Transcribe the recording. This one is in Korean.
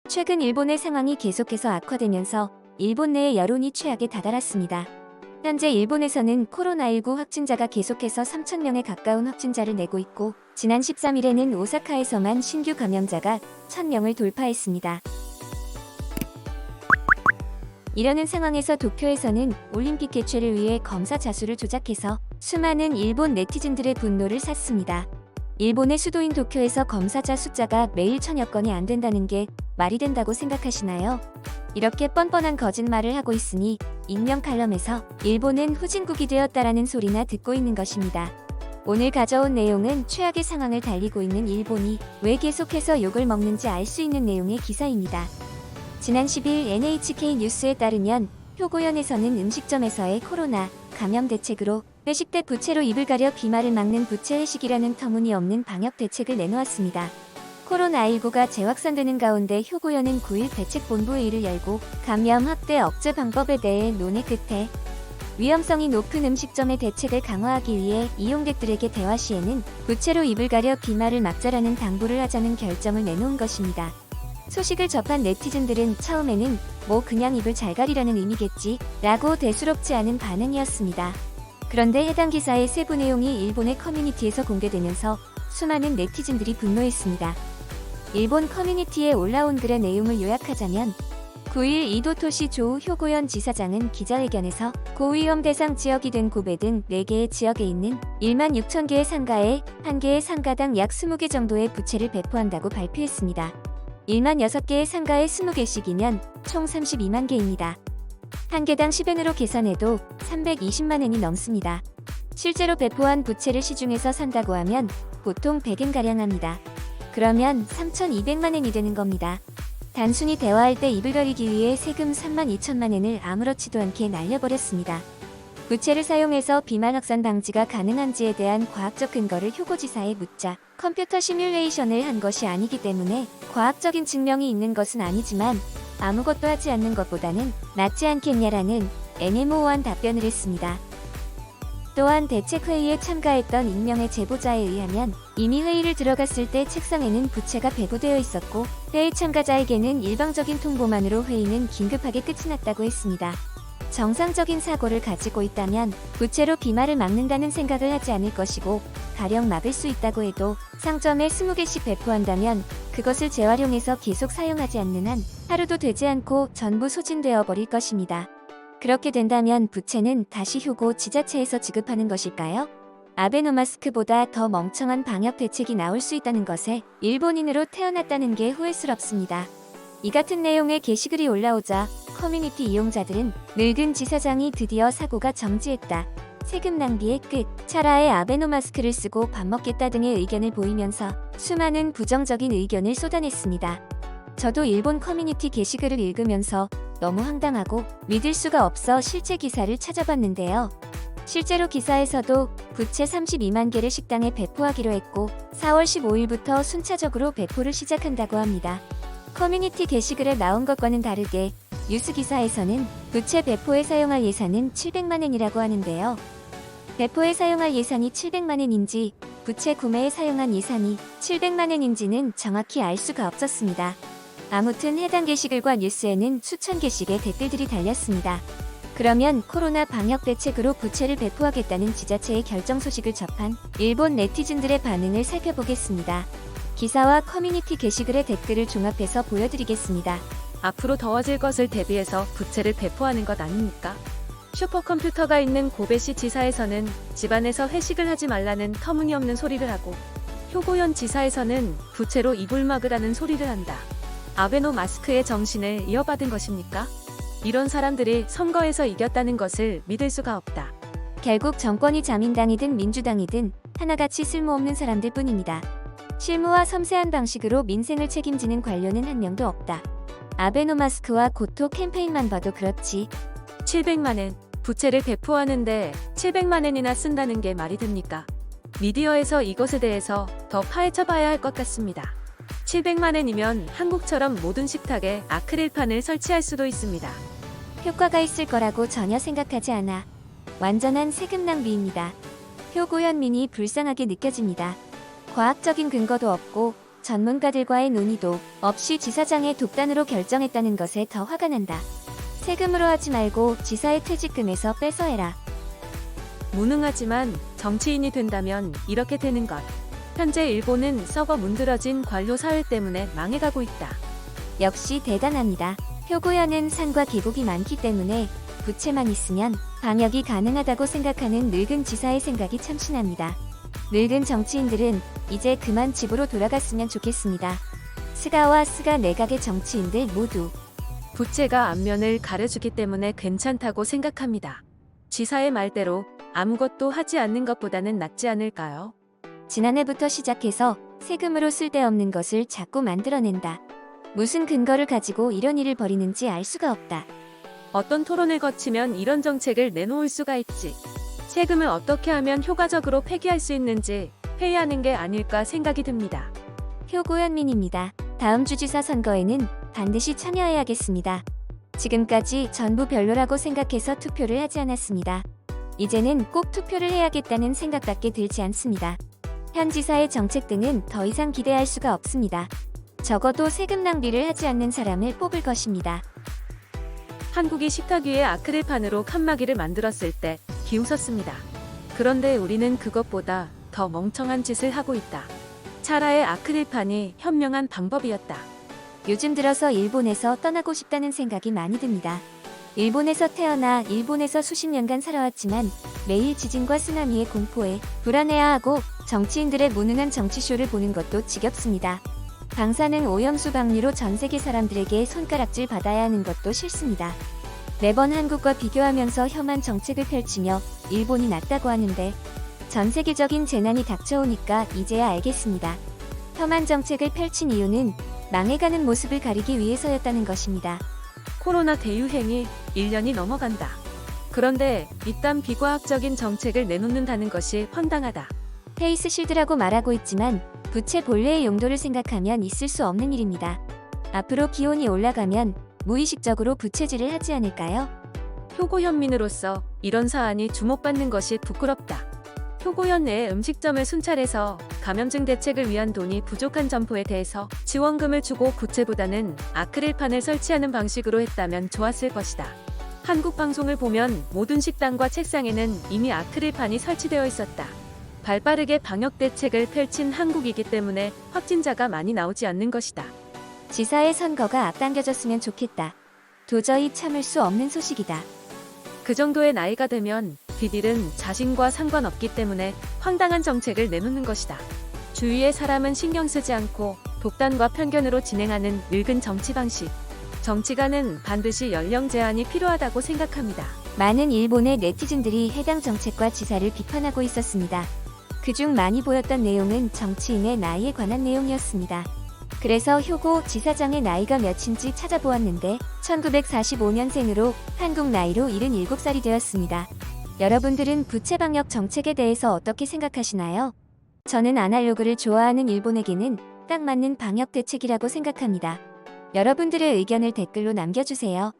최근 일본의 상황이 계속해서 악화되면서 일본 내의 여론이 최악에 다다랐습니다. 현재 일본에서는 코로나19 확진자가 계속해서 3,000명에 가까운 확진자를 내고 있고, 지난 13일에는 오사카에서만 신규 감염자가 1,000명을 돌파했습니다. 이러는 상황에서 도쿄에서는 올림픽 개최를 위해 검사 자수를 조작해서 수많은 일본 네티즌들의 분노를 샀습니다. 일본의 수도인 도쿄에서 검사자 숫자가 매일 1,000여 건이 안 된다는 게 말이 된다고 생각하시나요? 이렇게 뻔뻔한 거짓말을 하고 있으니 익명 칼럼에서 일본은 후진국이 되었다라는 소리나 듣고 있는 것입니다. 오늘 가져온 내용은 최악의 상황을 달리고 있는 일본이 왜 계속해서 욕을 먹는지 알 수 있는 내용의 기사입니다. 지난 10일 NHK 뉴스에 따르면 효고현에서는 음식점에서의 코로나 감염 대책으로 회식 때 부채로 입을 가려 비말을 막는 부채 회식이라는 터무니없는 방역 대책을 내놓았습니다. 코로나19가 재확산되는 가운데 효고현은 9일 대책본부 회의를 열고 감염 확대 억제 방법에 대해 논의 끝에 위험성이 높은 음식점의 대책을 강화하기 위해 이용객들에게 대화 시에는 부채로 입을 가려 비말을 막자라는 당부를 하자는 결정을 내놓은 것입니다. 소식을 접한 네티즌들은 처음에는 뭐 그냥 입을 잘 가리라는 의미겠지 라고 대수롭지 않은 반응이었습니다. 그런데 해당 기사의 세부 내용이 일본의 커뮤니티에서 공개되면서 수많은 네티즌들이 분노했습니다. 일본 커뮤니티에 올라온 글의 내용을 요약하자면 9일 이도토시 조 효고현 지사장은 기자회견에서 고위험 대상 지역이 된 고베 등 4개의 지역에 있는 16,000개의 상가에 1개의 상가당 약 20개 정도의 부채를 배포한다고 발표했습니다. 16개의 상가에 20개씩이면 총 32만 개입니다. 한 개당 10엔으로 계산해도 320만 엔이 넘습니다. 실제로 배포한 부채를 시중에서 산다고 하면 보통 100엔가량 합니다. 그러면 3,200만 엔이 되는 겁니다. 단순히 대화할 때 입을 가리기 위해 세금 32,000만 엔을 아무렇지도 않게 날려버렸습니다. 부채를 사용해서 비말 확산 방지가 가능한지에 대한 과학적 근거를 효고지사에 묻자 컴퓨터 시뮬레이션을 한 것이 아니기 때문에 과학적인 증명이 있는 것은 아니지만 아무것도 하지 않는 것보다는 낫지 않겠냐라는 애매모호한 답변을 했습니다. 또한 대책회의에 참가했던 익명의 제보자에 의하면 이미 회의를 들어갔을 때 책상에는 부채가 배부되어 있었고 회의 참가자에게는 일방적인 통보만으로 회의는 긴급하게 끝이 났다고 했습니다. 정상적인 사고를 가지고 있다면 부채로 비말을 막는다는 생각을 하지 않을 것이고 가령 막을 수 있다고 해도 상점에 20개씩 배포한다면 그것을 재활용해서 계속 사용하지 않는 한 하루도 되지 않고 전부 소진되어 버릴 것입니다. 그렇게 된다면 부채는 다시 효고 지자체에서 지급하는 것일까요? 아베노마스크보다 더 멍청한 방역 대책이 나올 수 있다는 것에 일본인으로 태어났다는 게 후회스럽습니다. 이 같은 내용의 게시글이 올라오자 커뮤니티 이용자들은 늙은 지사장이 드디어 사고가 정지했다. 세금 낭비의 끝. 차라리 아베노마스크를 쓰고 밥 먹겠다 등의 의견을 보이면서 수많은 부정적인 의견을 쏟아냈습니다. 저도 일본 커뮤니티 게시글을 읽으면서 너무 황당하고 믿을 수가 없어 실제 기사를 찾아봤는데요. 실제로 기사에서도 부채 32만 개를 식당에 배포하기로 했고 4월 15일부터 순차적으로 배포를 시작한다고 합니다. 커뮤니티 게시글에 나온 것과는 다르게 뉴스 기사에서는 부채 배포에 사용할 예산은 700만 엔이라고 하는데요. 배포에 사용할 예산이 700만 엔인지 부채 구매에 사용한 예산이 700만 엔인지는 정확히 알 수가 없었습니다. 아무튼 해당 게시글과 뉴스에는 수천 개씩의 댓글들이 달렸습니다. 그러면 코로나 방역 대책으로 부채를 배포하겠다는 지자체의 결정 소식을 접한 일본 네티즌들의 반응을 살펴보겠습니다. 기사와 커뮤니티 게시글의 댓글을 종합해서 보여드리겠습니다. 앞으로 더워질 것을 대비해서 부채를 배포하는 것 아닙니까? 슈퍼컴퓨터가 있는 고베시 지사에서는 집안에서 회식을 하지 말라는 터무니없는 소리를 하고 효고현 지사에서는 부채로 이불 막으라는 소리를 한다. 아베노 마스크의 정신을 이어받은 것입니까? 이런 사람들이 선거에서 이겼다는 것을 믿을 수가 없다. 결국 정권이 자민당이든 민주당이든 하나같이 쓸모없는 사람들 뿐입니다. 실무와 섬세한 방식으로 민생을 책임지는 관료는 한 명도 없다. 아베노마스크와 고토 캠페인만 봐도 그렇지. 700만 엔, 부채를 배포하는데 700만 엔이나 쓴다는 게 말이 됩니까? 미디어에서 이것에 대해서 더 파헤쳐봐야 할 것 같습니다. 700만 엔이면 한국처럼 모든 식탁에 아크릴판을 설치할 수도 있습니다. 효과가 있을 거라고 전혀 생각하지 않아. 완전한 세금 낭비입니다. 효고현민이 불쌍하게 느껴집니다. 과학적인 근거도 없고 전문가들과의 논의도 없이 지사장의 독단으로 결정했다는 것에 더 화가 난다. 세금으로 하지 말고 지사의 퇴직금에서 빼서 해라. 무능하지만 정치인이 된다면 이렇게 되는 것. 현재 일본은 썩어 문드러진 관료 사회 때문에 망해가고 있다. 역시 대단합니다. 효고현은 산과 계곡이 많기 때문에 부채만 있으면 방역이 가능하다고 생각하는 늙은 지사의 생각이 참신합니다. 늙은 정치인들은 이제 그만 집으로 돌아갔으면 좋겠습니다. 스가와 스가 내각의 정치인들 모두 부채가 안면을 가려주기 때문에 괜찮다고 생각합니다. 지사의 말대로 아무것도 하지 않는 것보다는 낫지 않을까요? 지난해부터 시작해서 세금으로 쓸데없는 것을 자꾸 만들어낸다. 무슨 근거를 가지고 이런 일을 벌이는지 알 수가 없다. 어떤 토론을 거치면 이런 정책을 내놓을 수가 있지. 세금을 어떻게 하면 효과적으로 폐기할 수 있는지 회의하는 게 아닐까 생각이 듭니다. 효고현민입니다. 다음 주지사 선거에는 반드시 참여해야겠습니다. 지금까지 전부 별로라고 생각해서 투표를 하지 않았습니다. 이제는 꼭 투표를 해야겠다는 생각밖에 들지 않습니다. 현 지사의 정책 등은 더 이상 기대할 수가 없습니다. 적어도 세금 낭비를 하지 않는 사람을 뽑을 것입니다. 한국이 식탁 위에 아크릴판으로 칸막이를 만들었을 때 비웃었습니다. 그런데 우리는 그것보다 더 멍청한 짓을 하고 있다. 차라리 아크릴판이 현명한 방법이었다. 요즘 들어서 일본에서 떠나고 싶다는 생각이 많이 듭니다. 일본에서 태어나 일본에서 수십 년간 살아왔지만 매일 지진과 쓰나미의 공포에 불안해하고 정치인들의 무능한 정치쇼를 보는 것도 지겹습니다. 방사능 오염수 방류로 전 세계 사람들에게 손가락질 받아야 하는 것도 싫습니다. 매번 한국과 비교하면서 혐한 정책을 펼치며 일본이 낫다고 하는데 전 세계적인 재난이 닥쳐오니까 이제야 알겠습니다. 혐한 정책을 펼친 이유는 망해가는 모습을 가리기 위해서였다는 것입니다. 코로나 대유행이 1년이 넘어간다. 그런데 이딴 비과학적인 정책을 내놓는다는 것이 황당하다. 페이스 실드라고 말하고 있지만 부채 본래의 용도를 생각하면 있을 수 없는 일입니다. 앞으로 기온이 올라가면 무의식적으로 부채질을 하지 않을까요? 효고현민으로서 이런 사안이 주목받는 것이 부끄럽다. 효고현 내에 음식점을 순찰해서 감염증 대책을 위한 돈이 부족한 점포에 대해서 지원금을 주고 부채보다는 아크릴판을 설치하는 방식으로 했다면 좋았을 것이다. 한국 방송을 보면 모든 식당과 책상에는 이미 아크릴판이 설치되어 있었다. 발빠르게 방역 대책을 펼친 한국이기 때문에 확진자가 많이 나오지 않는 것이다. 지사의 선거가 앞당겨졌으면 좋겠다. 도저히 참을 수 없는 소식이다. 그 정도의 나이가 되면 비딜은 자신과 상관없기 때문에 황당한 정책을 내놓는 것이다. 주위의 사람은 신경 쓰지 않고 독단과 편견으로 진행하는 늙은 정치 방식. 정치가는 반드시 연령 제한이 필요하다고 생각합니다. 많은 일본의 네티즌들이 해당 정책과 지사를 비판하고 있었습니다. 그중 많이 보였던 내용은 정치인의 나이에 관한 내용이었습니다. 그래서 효고 지사장의 나이가 몇인지 찾아보았는데 1945년생으로 한국 나이로 77살이 되었습니다. 여러분들은 부채 방역 정책에 대해서 어떻게 생각하시나요? 저는 아날로그를 좋아하는 일본에게는 딱 맞는 방역 대책이라고 생각합니다. 여러분들의 의견을 댓글로 남겨주세요.